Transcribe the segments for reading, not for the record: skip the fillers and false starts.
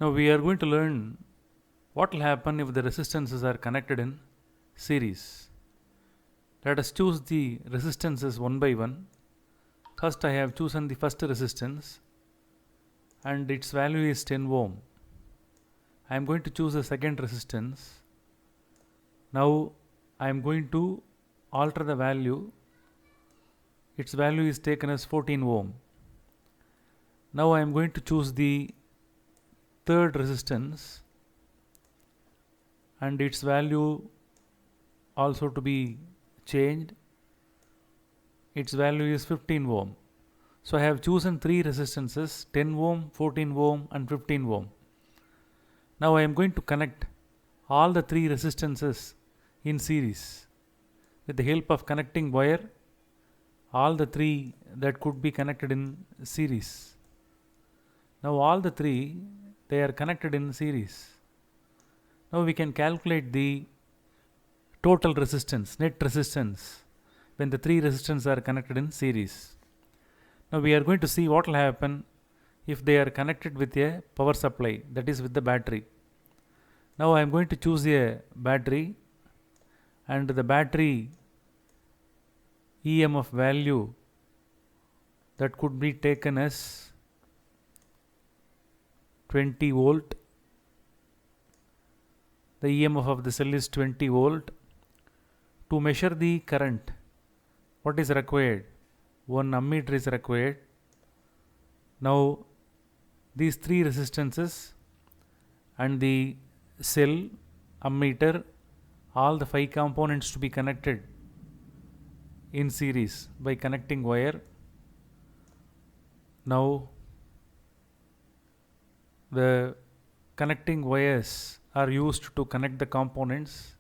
Now we are going to learn what will happen if the resistances are connected in series. Let us choose the resistances one by one. First I have chosen the first resistance and its value is 10 ohm. I am going to choose the second resistance. Now I am going to alter the value. Its value is taken as 14 ohm. Now I am going to choose the third resistance and its value also to be changed. Its value is 15 ohm. So I have chosen three resistances, 10 ohm, 14 ohm and 15 ohm. Now I am going to connect all the three resistances in series. With the help of connecting wire, all the three that could be connected in series. Now all the three, they are connected in series. Now we can calculate the total resistance, net resistance, when the three resistances are connected in series. Now we are going to see what will happen if they are connected with a power supply, that is with the battery. Now I am going to choose a battery and the battery EMF value that could be taken as 20 volt. The EMF of the cell is 20 volt. To measure the current, what is required? 1 ammeter is required. Now these three resistances and the cell, ammeter, all the 5 components to be connected in series by connecting wire. Now the connecting wires are used to connect the components.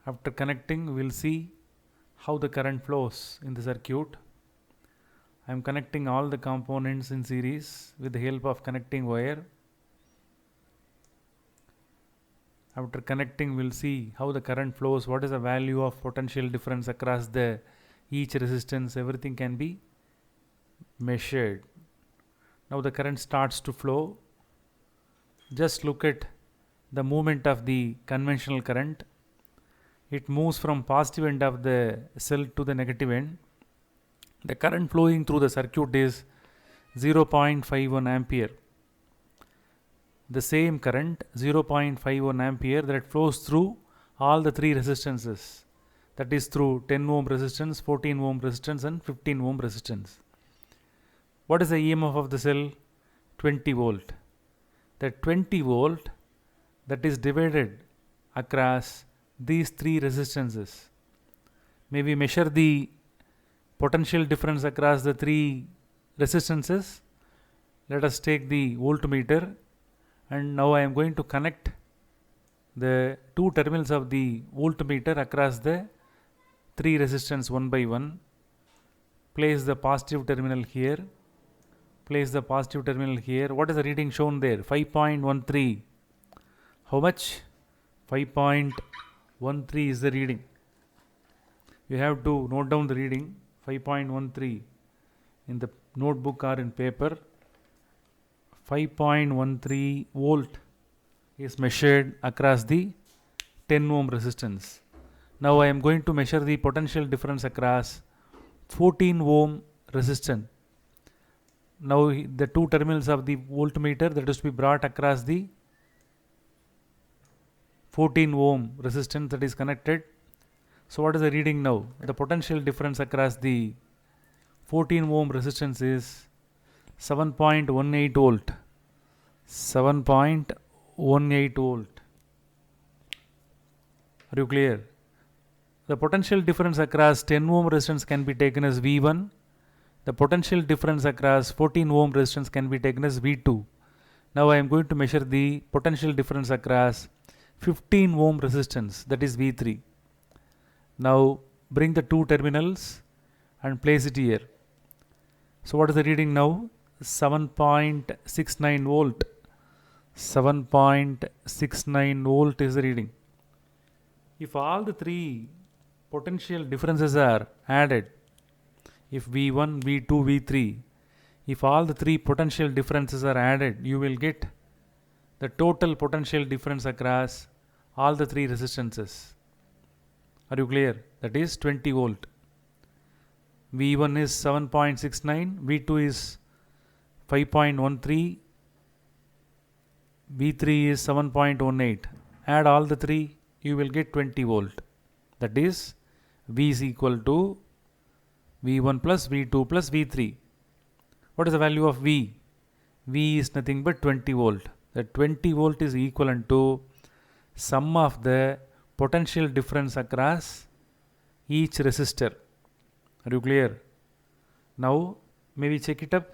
After connecting, we will see how the current flows in the circuit. I am connecting all the components in series with the help of connecting wire. After connecting, we will see how the current flows, what is the value of potential difference across the each resistance, everything can be measured. Now the current starts to flow. Just look at the movement of the conventional current. It moves from positive end of the cell to the negative end. The current flowing through the circuit is 0.51 ampere. The same current 0.51 ampere that flows through all the three resistances, that is through 10 ohm resistance, 14 ohm resistance and 15 ohm resistance. What is the EMF of the cell? 20 volt. That 20 volt that is divided across these three resistances. May we measure the potential difference across the three resistances? Let us take the voltmeter and now I am going to connect the two terminals of the voltmeter across the three resistance one by one. Place the positive terminal here. Place the positive terminal here. What is the reading shown there? 5.13. How much? 5.13 is the reading. You have to note down the reading. 5.13 in the notebook or in paper. 5.13 volt is measured across the 10 ohm resistance. Now I am going to measure the potential difference across 14 ohm resistance. Now the two terminals of the voltmeter that is to be brought across the 14 ohm resistance that is connected. So what is the reading now? The potential difference across the 14 ohm resistance is 7.18 volt. 7.18 volt. Are you clear? The potential difference across 10 ohm resistance can be taken as V1. The potential difference across 14 ohm resistance can be taken as V2. Now I am going to measure the potential difference across 15 ohm resistance, that is V3. Now bring the two terminals and place it here. So what is the reading now? 7.69 volt. 7.69 volt is the reading. If all the three potential differences are added, if V1, V2, V3, If all the three potential differences are added, you will get the total potential difference across all the three resistances. Are you clear? That is 20 volt. V1 is 7.69, V2 is 5.13, V3 is 7.18. Add all the three, you will get 20 volt. That is V is equal to V1 plus V2 plus V3. What is the value of V? V is nothing but 20 volt. The 20 volt is equivalent to sum of the potential difference across each resistor. Are you clear? Now maybe check it up.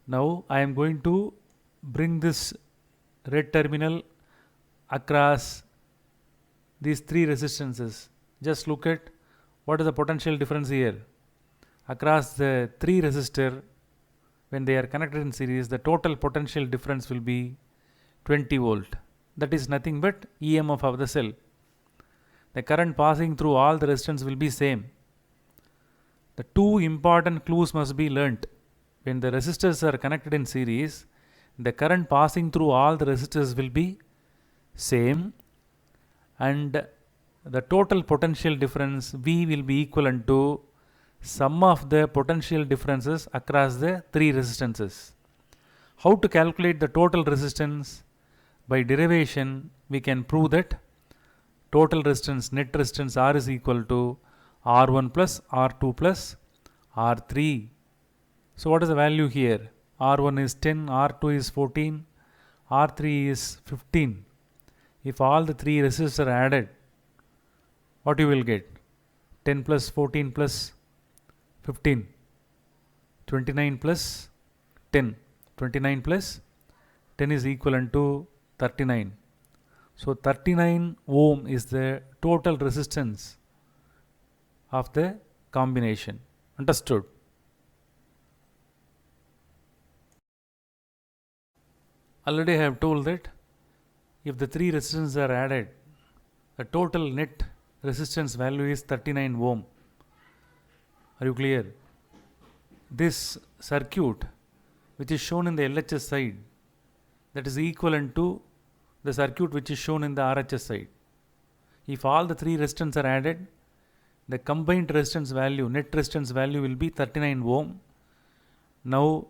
Now I am going to bring this red terminal across these three resistances. Just look at what is the potential difference here. Across the three resistor, when they are connected in series, the total potential difference will be 20 volt. That is nothing but EMF of the cell. The current passing through all the resistance will be same. The two important clues must be learnt. When the resistors are connected in series, the current passing through all the resistors will be same, and the total potential difference V will be equivalent to sum of the potential differences across the three resistances. How to calculate the total resistance? By derivation, we can prove that total resistance, net resistance R is equal to R1 plus R2 plus R3. So what is the value here? R1 is 10, R2 is 14, R3 is 15. If all the three resistors are added, what you will get? 10 plus 14 plus 15, 29 plus 10. 29 plus 10 is equivalent to 39. So 39 ohm is the total resistance of the combination. Understood? Already I have told that if the three resistances are added, the total net resistance value is 39 ohm. Are you clear? This circuit, which is shown in the LHS side, that is equivalent to the circuit which is shown in the RHS side. If all the three resistance are added, the combined resistance value, net resistance value will be 39 ohm. Now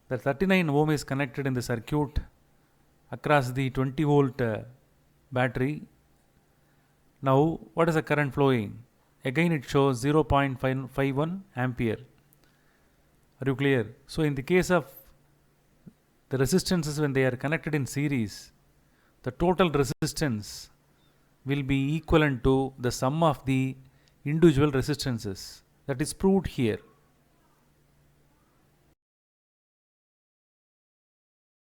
the 39 ohm is connected in the circuit across the 20 volt battery. Now what is the current flowing? Again it shows 0.51 ampere. Are you clear? So in the case of the resistances, when they are connected in series, the total resistance will be equivalent to the sum of the individual resistances. That is proved here.